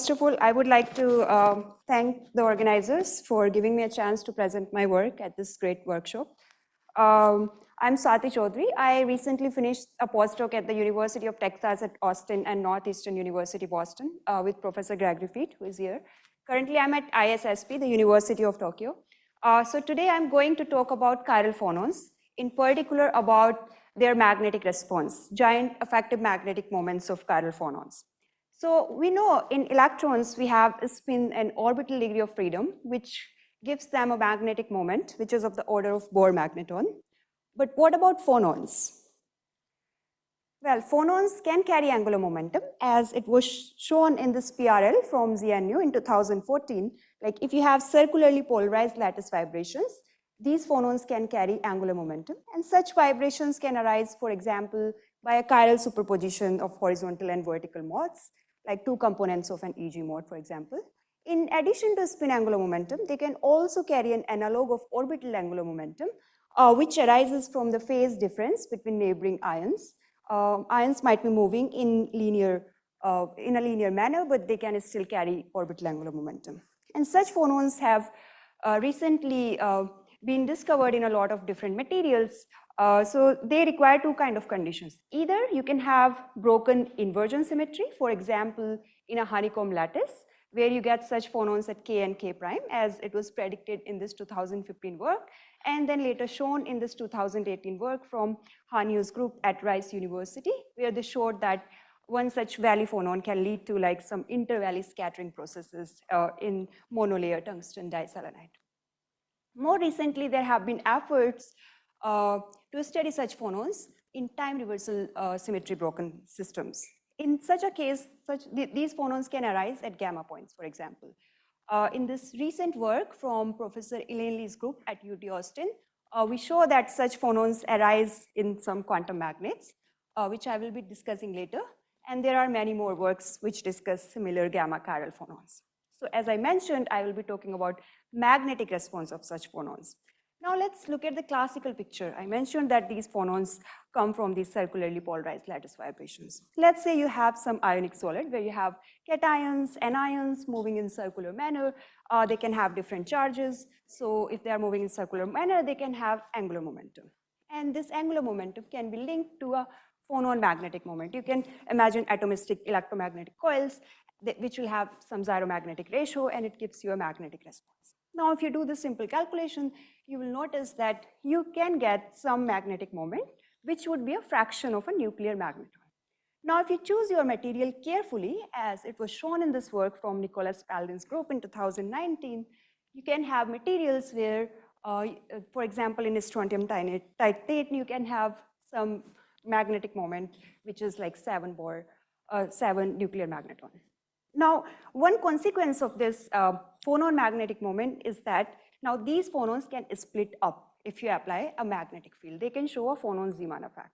first of all, I would like to thank the organizers for giving me a chance to present my work at this great workshop. I'm Swati Chaudhary. I recently finished a postdoc at the University of Texas at Austin and Northeastern University, Boston, with Professor Gregory Feet, who is here. Currently, I'm at IISc, the University of Tokyo. So today, I'm going to talk about chiral phonons, in particular about their magnetic response, giant effective magnetic moments of chiral phonons. So we know in electrons, we have a spin and orbital degree of freedom, which gives them a magnetic moment, which is of the order of Bohr magneton. But what about phonons? Well, phonons can carry angular momentum, as it was shown in this PRL from ZNU in 2014. Like if you have circularly polarized lattice vibrations, these phonons can carry angular momentum, and such vibrations can arise, for example, by a chiral superposition of horizontal and vertical modes, like two components of an EG mode, for example. In addition to spin angular momentum, they can also carry an analog of orbital angular momentum, which arises from the phase difference between neighboring ions. Ions might be moving in a linear manner, but they can still carry orbital angular momentum. And such phonons have recently been discovered in a lot of different materials. So they require two kinds of conditions. Either you can have broken inversion symmetry, for example, in a honeycomb lattice, where you get such phonons at K and K prime, as it was predicted in this 2015 work, and then later shown in this 2018 work from Hanu's group at Rice University, where they showed that one such valley phonon can lead to like some inter-valley scattering processes in monolayer tungsten diselenide. More recently, there have been efforts to study such phonons in time reversal symmetry broken systems. In such a case, these phonons can arise at gamma points, for example. In this recent work from Professor Elaine Lee's group at UT Austin, we show that such phonons arise in some quantum magnets, which I will be discussing later. And there are many more works which discuss similar gamma chiral phonons. So as I mentioned, I will be talking about magnetic response of such phonons. Now let's look at the classical picture. I mentioned that these phonons come from these circularly polarized lattice vibrations. Let's say you have some ionic solid where you have cations, anions moving in circular manner. They can have different charges. So if they are moving in circular manner, they can have angular momentum. And this angular momentum can be linked to a phonon magnetic moment. You can imagine atomistic electromagnetic coils, which will have some zero-magnetic ratio, and it gives you a magnetic response. Now, if you do this simple calculation, you will notice that you can get some magnetic moment, which would be a fraction of a nuclear magneton. Now, if you choose your material carefully, as it was shown in this work from Nicholas Spalding's group in 2019, you can have materials where, for example, in strontium titanate, you can have some magnetic moment, which is like 7 nuclear magneton. Now, one consequence of this phonon magnetic moment is that now these phonons can split up if you apply a magnetic field. They can show a phonon Zeeman effect.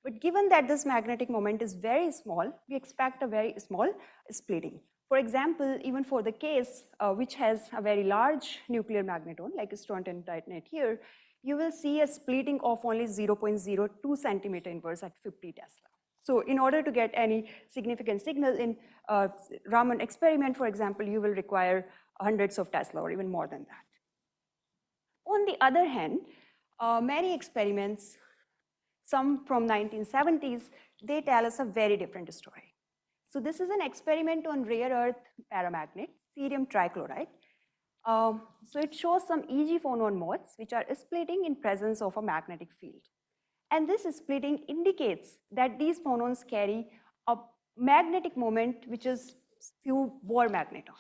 But given that this magnetic moment is very small, we expect a very small splitting. For example, even for the case which has a very large nuclear magneton, like strontium titanate here, you will see a splitting of only 0.02 centimeter inverse at 50 Tesla. So in order to get any significant signal in Raman experiment, for example, you will require hundreds of Tesla or even more than that. On the other hand, many experiments, some from 1970s, they tell us a very different story. So this is an experiment on rare earth paramagnet, cerium trichloride. So it shows some EG phonon modes which are splitting in presence of a magnetic field. And this splitting indicates that these phonons carry a magnetic moment which is few Bohr magneton.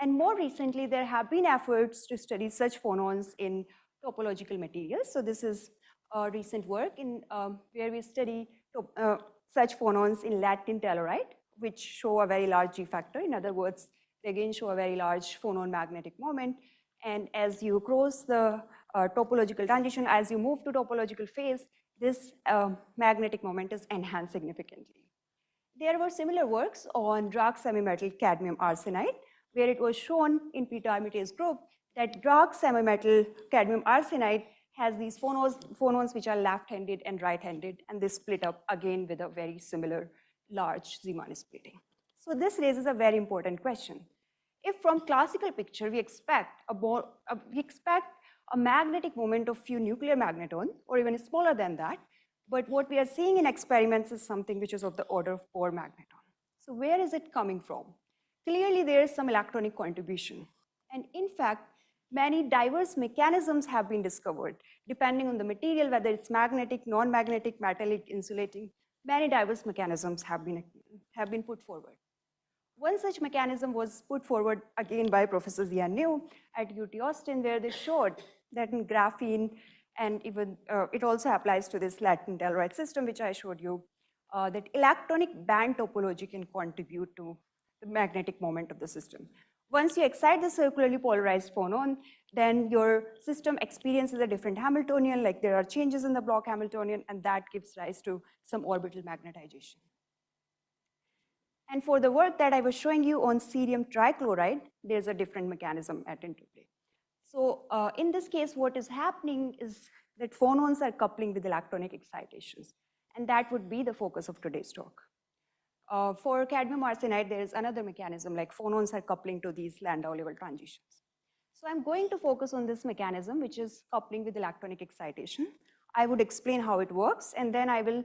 And more recently, there have been efforts to study such phonons in topological materials. So this is recent work in where we study such phonons in latin telluride, which show a very large G factor. In other words, they again show a very large phonon magnetic moment. And as you cross the topological transition, as you move to topological phase, this magnetic moment is enhanced significantly. There were similar works on dark semimetal cadmium arsenide, where it was shown in Peter Armitage's group that dark semimetal cadmium arsenide has these phonons which are left-handed and right-handed, and they split up again with a very similar large Zeeman splitting. So this raises a very important question. If from classical picture we expect a magnetic moment of few nuclear magnetons, or even smaller than that, but what we are seeing in experiments is something which is of the order of 4 magneton. So where is it coming from? Clearly there is some electronic contribution. And in fact, many diverse mechanisms have been discovered, depending on the material, whether it's magnetic, non-magnetic, metallic, insulating. Many diverse mechanisms have been put forward. One such mechanism was put forward again by Professor Zian New at UT Austin, where they showed that in graphene, and even it also applies to this latent telluride system, which I showed you, that electronic band topology can contribute to the magnetic moment of the system. Once you excite the circularly polarized phonon, then your system experiences a different Hamiltonian, like there are changes in the block Hamiltonian, and that gives rise to some orbital magnetization. And for the work that I was showing you on cerium trichloride, there's a different mechanism at interplay. So in this case, what is happening is that phonons are coupling with electronic excitations, and that would be the focus of today's talk. For cadmium arsenide, there is another mechanism, like phonons are coupling to these Landau level transitions. So I'm going to focus on this mechanism, which is coupling with electronic excitation. I would explain how it works, and then I will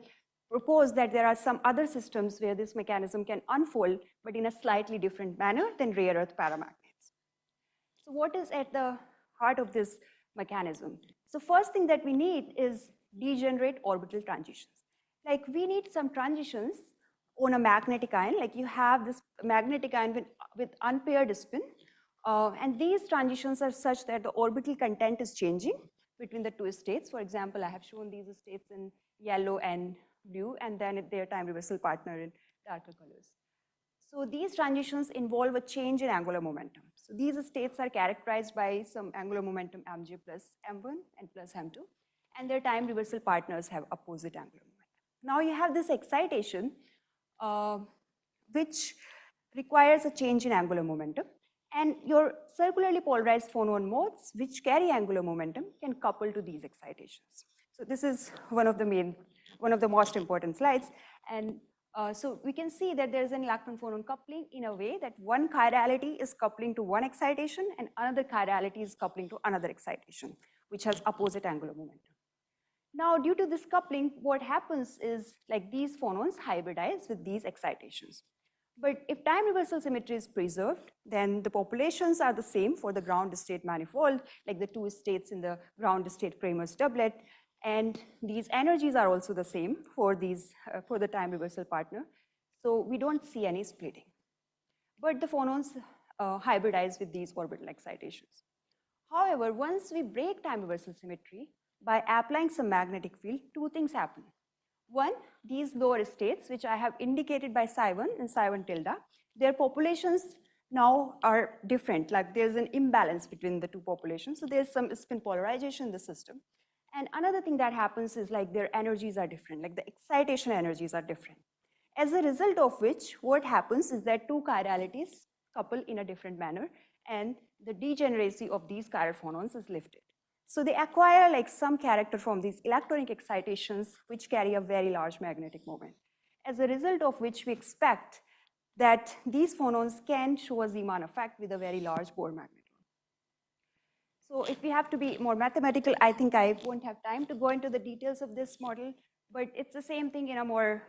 propose that there are some other systems where this mechanism can unfold, but in a slightly different manner than rare earth paramagnets. So what is at the heart of this mechanism? So first thing that we need is degenerate orbital transitions. Like we need some transitions on a magnetic ion, like you have this magnetic ion with unpaired spin, and these transitions are such that the orbital content is changing between the two states. For example, I have shown these states in yellow and blue, and then their time reversal partner in darker colors. So these transitions involve a change in angular momentum. So these states are characterized by some angular momentum mj plus m1 and plus m2, and their time reversal partners have opposite angular momentum. Now you have this excitation which requires a change in angular momentum, and your circularly polarized phonon modes which carry angular momentum can couple to these excitations. So this is one of the most important slides, and so we can see that there is an electron phonon coupling in a way that one chirality is coupling to one excitation and another chirality is coupling to another excitation, which has opposite angular momentum. Now, due to this coupling, what happens is like these phonons hybridize with these excitations. But if time reversal symmetry is preserved, then the populations are the same for the ground state manifold, like the two states in the ground state Kramer's doublet, and these energies are also the same for the time reversal partner. So we don't see any splitting. But the phonons hybridize with these orbital excitations. However, once we break time reversal symmetry, by applying some magnetic field, two things happen. One, these lower states, which I have indicated by psi1 and psi1 tilde, their populations now are different, like there's an imbalance between the two populations, so there's some spin polarization in the system. And another thing that happens is like their energies are different, like the excitation energies are different. As a result of which, what happens is that two chiralities couple in a different manner, and the degeneracy of these chiral phonons is lifted. So they acquire like some character from these electronic excitations which carry a very large magnetic moment. As a result of which we expect that these phonons can show a Zeeman effect with a very large Bohr magneton. So if we have to be more mathematical, I think I won't have time to go into the details of this model, but it's the same thing in a more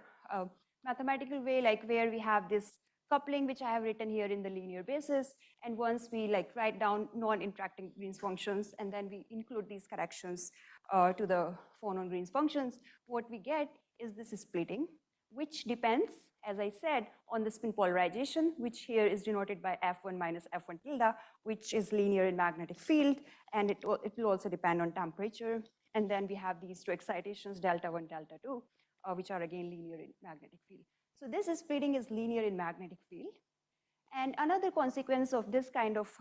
mathematical way, like where we have this coupling, which I have written here in the linear basis. And once we like write down non-interacting Green's functions, and then we include these corrections to the phonon Green's functions, what we get is this splitting, which depends, as I said, on the spin polarization, which here is denoted by F1 minus F1 tilde, which is linear in magnetic field, and it will also depend on temperature. And then we have these two excitations, delta 1, delta 2, which are again linear in magnetic field. So this splitting is linear in magnetic field. And another consequence of this kind of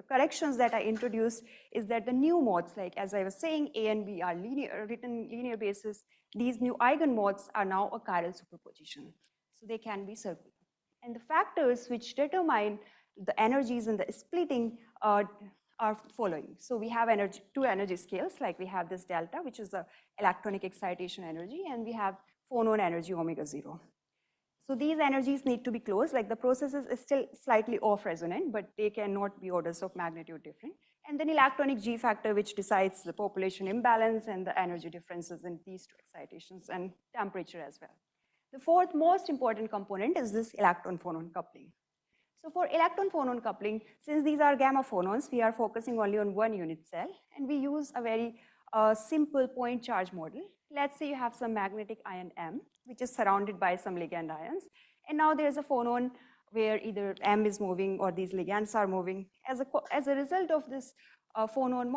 corrections that I introduced is that the new modes, like as I was saying, A and B are linear, written linear basis. These new eigenmodes are now a chiral superposition. So they can be circular. And the factors which determine the energies in the splitting are following. So we have two energy scales, like we have this delta, which is the electronic excitation energy, and we have phonon energy omega 0. So these energies need to be close, like the processes is still slightly off resonant, but they cannot be orders of magnitude different. And then electronic G factor, which decides the population imbalance and the energy differences in these two excitations and temperature as well. The fourth most important component is this electron-phonon coupling. So for electron-phonon coupling, since these are gamma phonons, we are focusing only on one unit cell, and we use a very simple point charge model. Let's say you have some magnetic ion M, which is surrounded by some ligand ions, and now there's a phonon where either M is moving or these ligands are moving. As a result of this phonon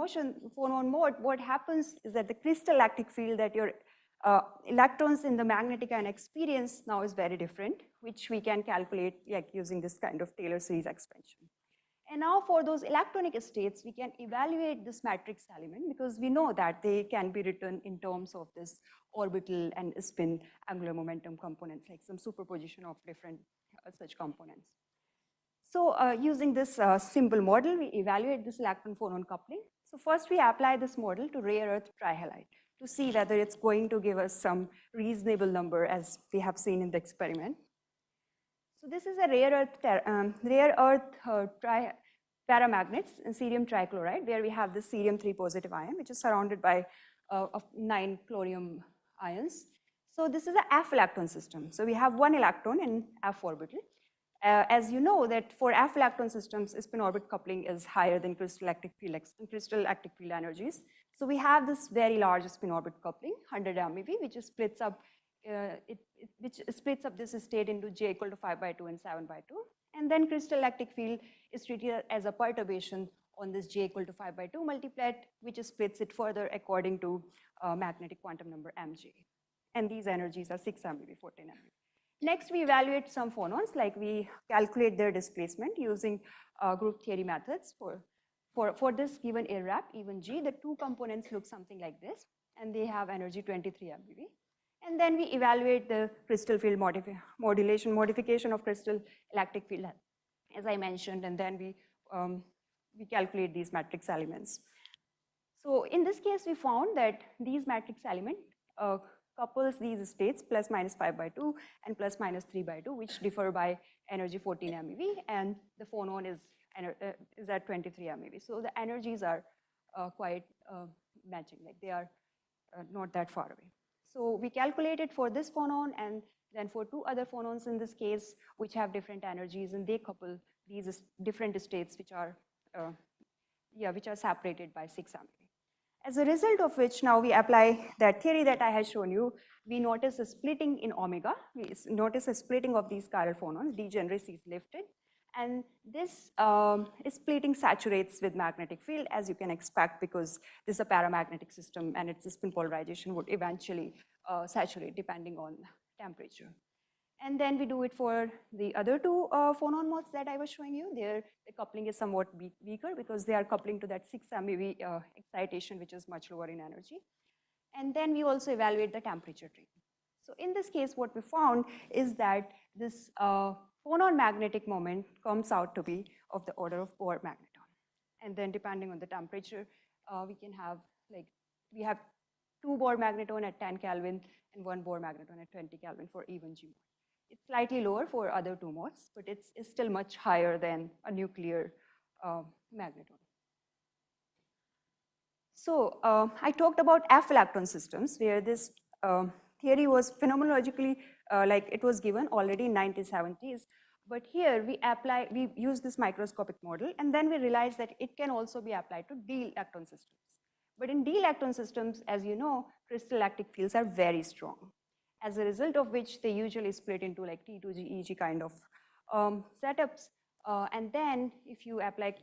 mode, what happens is that the crystal electric field that your electrons in the magnetic ion experience now is very different, which we can calculate like using this kind of Taylor series expansion. And now for those electronic states, we can evaluate this matrix element because we know that they can be written in terms of this orbital and spin angular momentum components, like some superposition of different such components. So using this simple model, we evaluate this electron-phonon coupling. So first we apply this model to rare earth trihalide to see whether it's going to give us some reasonable number as we have seen in the experiment. So this is a rare earth paramagnets in cerium trichloride, where we have this cerium 3 positive ion, which is surrounded by 9 chlorium ions. So this is an F electron system. So we have one electron in F orbital. As you know that for F electron systems, spin orbit coupling is higher than crystal electric field energies. So we have this very large spin orbit coupling, 100 MeV, which splits up this state into J equal to 5/2 and 7/2. And then crystal electric field is treated as a perturbation on this J equal to 5/2 multiplet, which splits it further according to magnetic quantum number Mj. And these energies are 6 MeV, 14 MeV. Next, we evaluate some phonons, like we calculate their displacement using group theory methods. For this given IRAP, even G, the two components look something like this, and they have energy 23 MeV. And then we evaluate the crystal field modification of crystal electric field, as I mentioned, and then we calculate these matrix elements. So in this case, we found that these matrix element couples these states plus minus 5/2 and plus minus 3/2, which differ by energy 14 MeV, and the phonon is at 23 MeV. So the energies are quite matching, like they are not that far away. So we calculated for this phonon and then for two other phonons in this case, which have different energies, and they couple these different states which are separated by 6 MeV. As a result of which, now we apply that theory that I had shown you. We notice a splitting in omega. We notice a splitting of these chiral phonons. Degeneracy is lifted. And this splitting saturates with magnetic field, as you can expect, because this is a paramagnetic system and its spin polarization would eventually saturate depending on temperature. And then we do it for the other two phonon modes that I was showing you. There, the coupling is somewhat weaker because they are coupling to that 6 MeV excitation, which is much lower in energy. And then we also evaluate the temperature treatment. So in this case, what we found is that this phonon magnetic moment comes out to be of the order of Bohr magneton. And then depending on the temperature, we can have, like, we have 2 Bohr magneton at 10 Kelvin and 1 Bohr magneton at 20 Kelvin for even G mode. It's slightly lower for other two modes, but it's still much higher than a nuclear magneton. So I talked about F electron systems, where this theory was phenomenologically, like it was given already in 1970s. But here we use this microscopic model, and then we realized that it can also be applied to D electron systems. But in D electron systems, as you know, crystal electric fields are very strong, as a result of which they usually split into like T2G, EG kind of setups. And then if you apply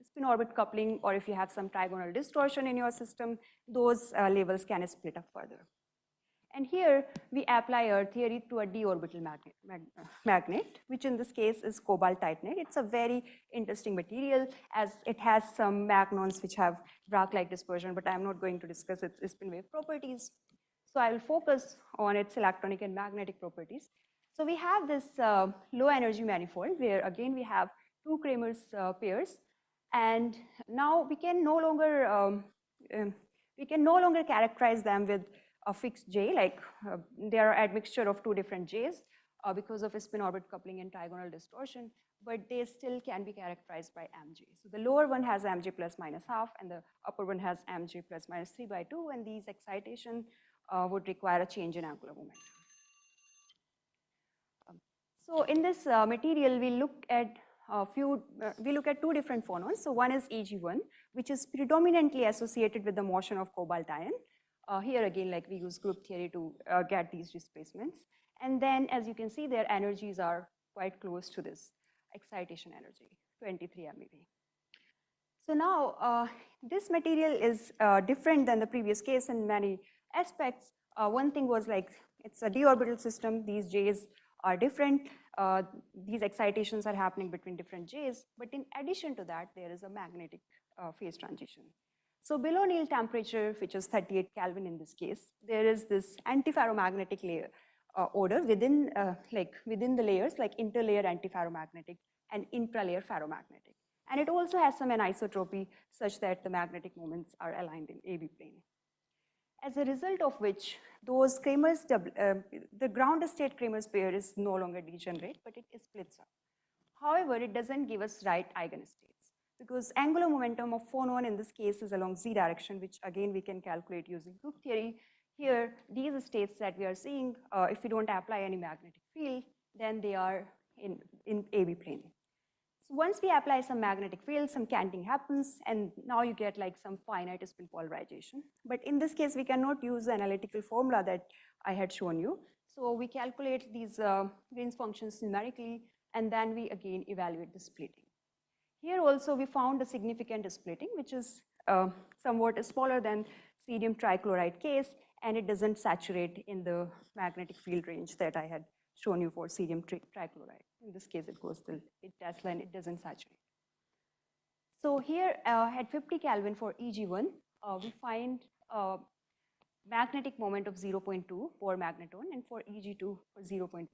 spin orbit coupling, or if you have some trigonal distortion in your system, those levels can split up further. And here we apply a theory to a d orbital magnet, which in this case is cobalt titanate. It's a very interesting material, as it has some magnons which have Bragg-like dispersion, but I'm not going to discuss its spin wave properties. So I will focus on its electronic and magnetic properties. So we have this low energy manifold, where again we have two Kramer's pairs, and now we can no longer characterize them with a fixed J, like they are an admixture of two different J's. because of spin-orbit coupling and trigonal distortion, but they still can be characterized by mg. So the lower one has mg plus minus half, and the upper one has mg plus minus 3/2, and these excitation would require a change in angular momentum. So in this material, we look at two different phonons. So one is EG1, which is predominantly associated with the motion of cobalt ion. Here again, like we use group theory to get these displacements. And then, as you can see, their energies are quite close to this excitation energy, 23 MeV. So now, this material is different than the previous case in many aspects. One thing was like, it's a d orbital system. These J's are different. These excitations are happening between different J's. But in addition to that, there is a magnetic phase transition. So below Néel temperature, which is 38 Kelvin in this case, there is this antiferromagnetic layer order within the layers, like interlayer antiferromagnetic and intralayer ferromagnetic. And it also has some anisotropy such that the magnetic moments are aligned in AB plane. As a result of which, those Kramer's, the ground state Kramer's pair is no longer degenerate, but it splits up. However, it doesn't give us right eigenstates, because angular momentum of phonon in this case is along z direction, which again we can calculate using group theory. Here, these states that we are seeing, if we don't apply any magnetic field, then they are in AB plane. So once we apply some magnetic field, some canting happens, and now you get like some finite spin polarization. But in this case, we cannot use the analytical formula that I had shown you. So we calculate these Green's functions numerically, and then we again evaluate the splitting. Here also, we found a significant splitting, which is somewhat smaller than cerium trichloride case, and it doesn't saturate in the magnetic field range that I had shown you for cerium trichloride. In this case, it goes till Tesla and it doesn't saturate. So here at 50 Kelvin for EG1, we find magnetic moment of 0.2 for magneton, and for EG2 for 0.12.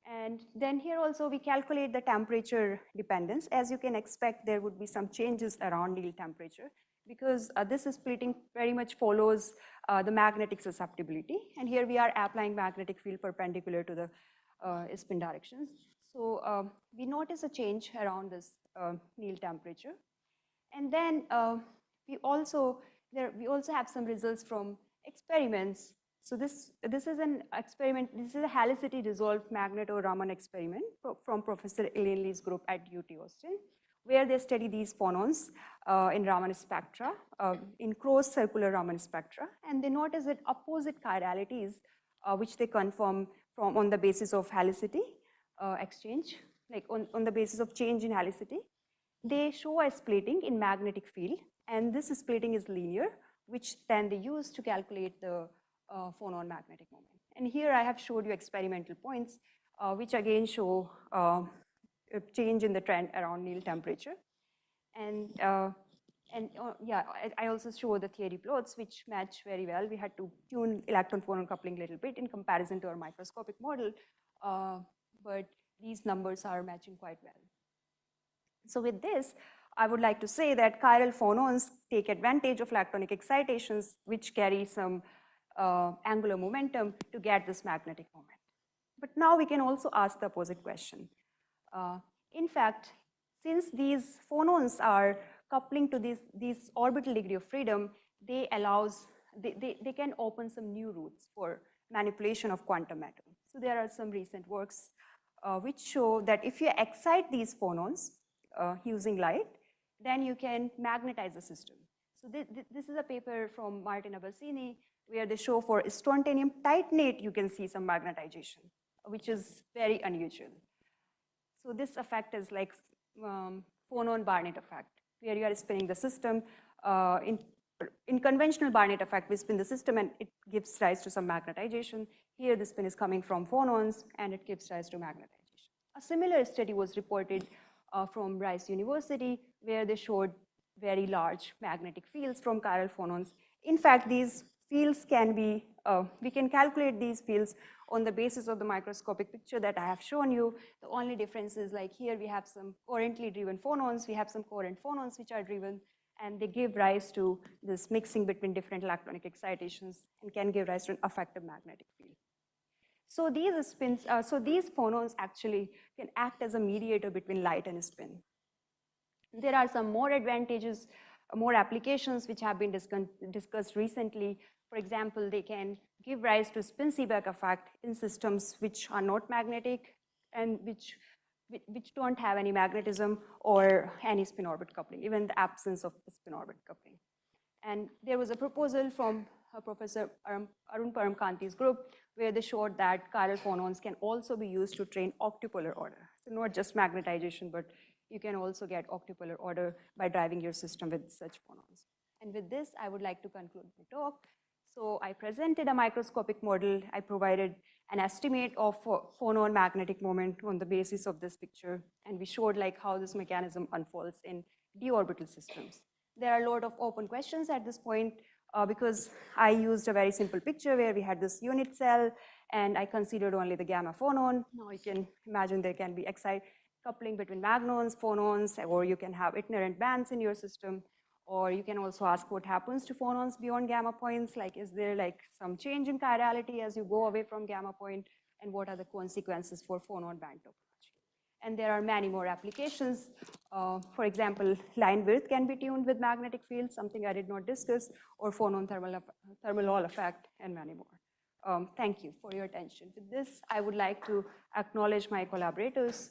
And then here also we calculate the temperature dependence. As you can expect, there would be some changes around Néel temperature, because this splitting very much follows the magnetic susceptibility. And here we are applying magnetic field perpendicular to the spin directions. So we notice a change around this Néel temperature. And then we also have some results from experiments. So this is an experiment. This is a helicity resolved magneto-Raman experiment from Professor Elaine Lee's group at UT Austin, where they study these phonons in Raman spectra, in closed circular Raman spectra, and they notice that opposite chiralities, which they confirm on the basis of helicity exchange, like on the basis of change in helicity, they show a splitting in magnetic field, and this splitting is linear, which then they use to calculate the phonon magnetic moment. And here I have showed you experimental points, which again show a change in the trend around Néel temperature. And yeah, I also show the theory plots, which match very well. We had to tune electron-phonon coupling a little bit in comparison to our microscopic model, but these numbers are matching quite well. So with this, I would like to say that chiral phonons take advantage of electronic excitations, which carry some angular momentum to get this magnetic moment. But now we can also ask the opposite question. In fact, since these phonons are coupling to this orbital degree of freedom, they can open some new routes for manipulation of quantum matter. So there are some recent works which show that if you excite these phonons using light, then you can magnetize the system. So this is a paper from Martin Abbassini, where they show for strontium titanate, you can see some magnetization, which is very unusual. So this effect is like phonon Barnett effect, where you are spinning the system. In conventional Barnett effect, we spin the system and it gives rise to some magnetization. Here, the spin is coming from phonons and it gives rise to magnetization. A similar study was reported from Rice University, where they showed very large magnetic fields from chiral phonons. In fact, these fields can be, we can calculate these fields on the basis of the microscopic picture that I have shown you. The only difference is like here we have some coherently driven phonons, we have some coherent phonons which are driven, and they give rise to this mixing between different electronic excitations and can give rise to an effective magnetic field. So these spins, so these phonons actually can act as a mediator between light and spin. There are some more advantages, more applications which have been discussed recently. For example, they can give rise to spin Seebeck effect in systems which are not magnetic and which don't have any magnetism or any spin orbit coupling, even the absence of spin orbit coupling. And there was a proposal from Professor Arun Paramekanti's group where they showed that chiral phonons can also be used to train octupolar order. So not just magnetization, but you can also get octupolar order by driving your system with such phonons. And with this, I would like to conclude my talk. So I presented a microscopic model. I provided an estimate of phonon magnetic moment on the basis of this picture. And we showed like how this mechanism unfolds in d orbital systems. There are a lot of open questions at this point because I used a very simple picture where we had this unit cell and I considered only the gamma phonon. Now you can imagine there can be coupling between magnons, phonons, or you can have itinerant bands in your system. Or you can also ask what happens to phonons beyond gamma points, like is there like some change in chirality as you go away from gamma point, and what are the consequences for phonon band topology. And there are many more applications. For example, line width can be tuned with magnetic fields, something I did not discuss, or phonon thermal Hall effect, and many more. Thank you for your attention. With this, I would like to acknowledge my collaborators.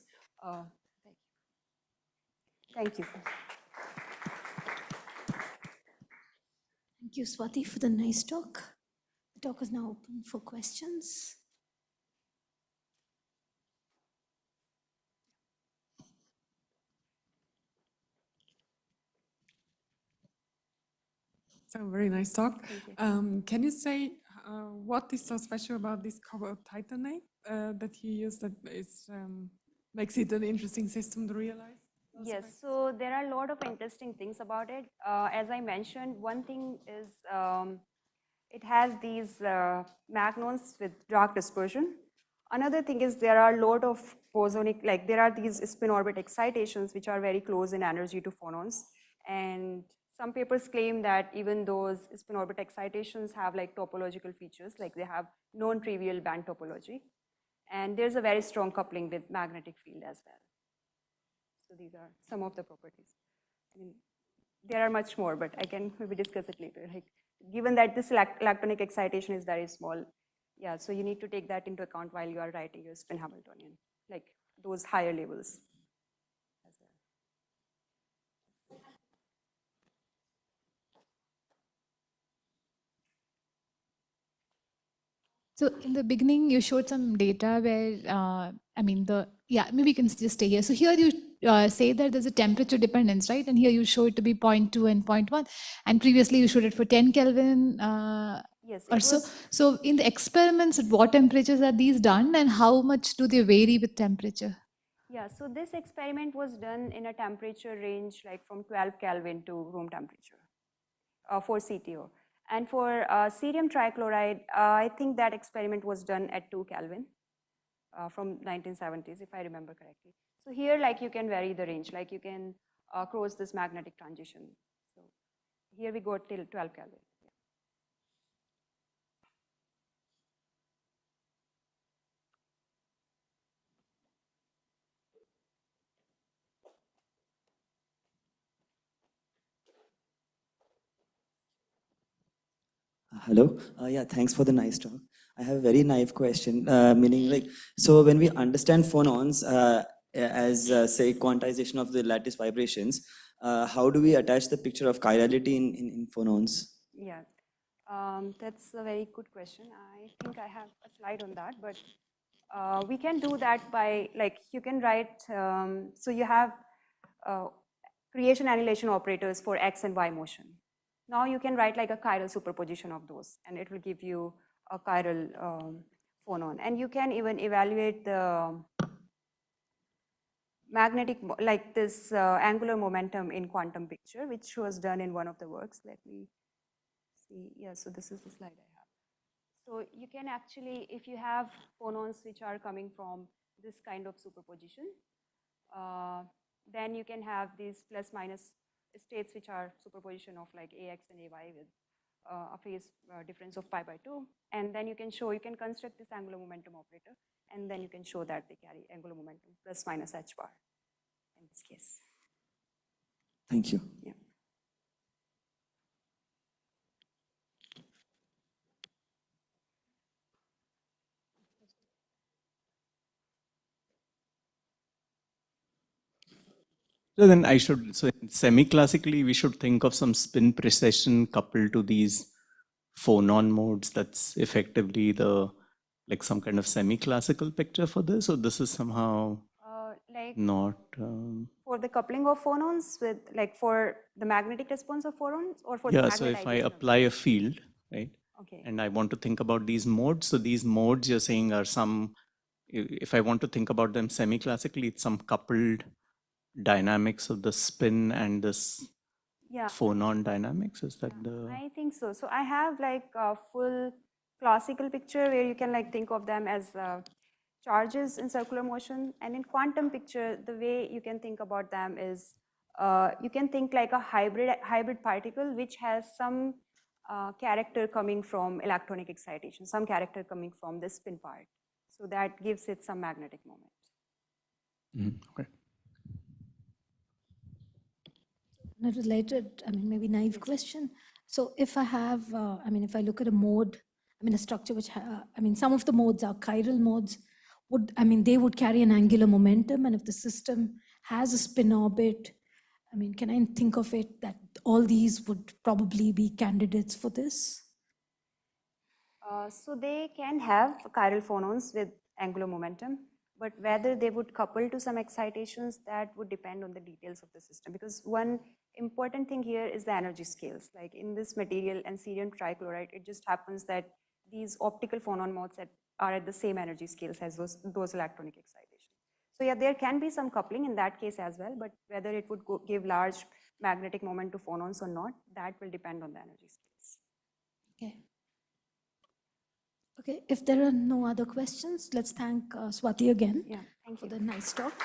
Thank you. Thank you, Swati, for the nice talk. The talk is now open for questions. So very nice talk. Can you say what is so special about this cobalt titanate that you use that is, makes it an interesting system to realize? Yes, so there are a lot of interesting things about it. As I mentioned, one thing is it has these magnons with dark dispersion. Another thing is there are a lot of bosonic, like there are these spin orbit excitations which are very close in energy to phonons. And some papers claim that even those spin orbit excitations have like topological features, like they have non-trivial band topology. And there's a very strong coupling with magnetic field as well. So these are some of the properties. I mean, there are much more, but I can maybe discuss it later. Like, given that this electronic excitation is very small, yeah, so you need to take that into account while you are writing your spin Hamiltonian, like those higher levels as well. So in the beginning, you showed some data where, I mean, maybe you can just stay here. So here you say that there's a temperature dependence, right? And here you show it to be 0.2 and 0.1. And previously you showed it for 10 Kelvin yes, or so. So in the experiments, at what temperatures are these done and how much do they vary with temperature? Yeah, so this experiment was done in a temperature range like from 12 Kelvin to room temperature for CTO. And for cerium trichloride, I think that experiment was done at 2 Kelvin from 1970s, if I remember correctly. So here, like you can vary the range, like you can cross this magnetic transition. So here we go till 12 Kelvin. Hello. Yeah, thanks for the nice talk. I have a very naive question, meaning like, so when we understand phonons as, say, quantization of the lattice vibrations, how do we attach the picture of chirality in phonons? Yeah, that's a very good question. I think I have a slide on that, but we can do that by, like, you can write, so you have creation annihilation operators for X and Y motion. Now you can write like a chiral superposition of those, and it will give you a chiral phonon. And you can even evaluate the magnetic, like this angular momentum in quantum picture, which was done in one of the works. Let me see. Yeah, so this is the slide I have. So you can actually, if you have phonons which are coming from this kind of superposition, then you can have these plus minus states which are superposition of like AX and AY with a phase difference of pi by 2. And then you can construct this angular momentum operator, and then you can show that they carry angular momentum plus minus h bar in this case. Thank you. Yeah. So then so semi-classically, we should think of some spin precession coupled to these phonon modes. That's effectively like some kind of semi-classical picture for this, or this is somehow not... For the coupling of phonons with, like for the magnetic response of phonons, or for the Yeah, so if I apply a field, right? Okay. And I want to think about these modes. So these modes you're saying are if I want to think about them semi-classically, it's some coupled dynamics of the spin and this phonon dynamics. Is that I think so. So I have like a full classical picture where you can like think of them as charges in circular motion. And in quantum picture, the way you can think about them is you can think like a hybrid particle which has some character coming from electronic excitation, some character coming from the spin part. So that gives it some magnetic moment. Okay. A related, maybe naive question. So if I have, if I look at a mode, a structure which, some of the modes are chiral modes, they would carry an angular momentum, and if the system has a spin orbit, can I think of it that all these would probably be candidates for this? So they can have chiral phonons with angular momentum, but whether they would couple to some excitations, that would depend on the details of the system. Because one important thing here is the energy scales. Like in this material and cerium trichloride, it just happens that these optical phonon modes are at the same energy scales as those electronic excitations. So yeah, there can be some coupling in that case as well, but whether it would give large magnetic moment to phonons or not, that will depend on the energy scales. Okay. Okay, if there are no other questions, let's thank Swati again Thank for you. the nice talk.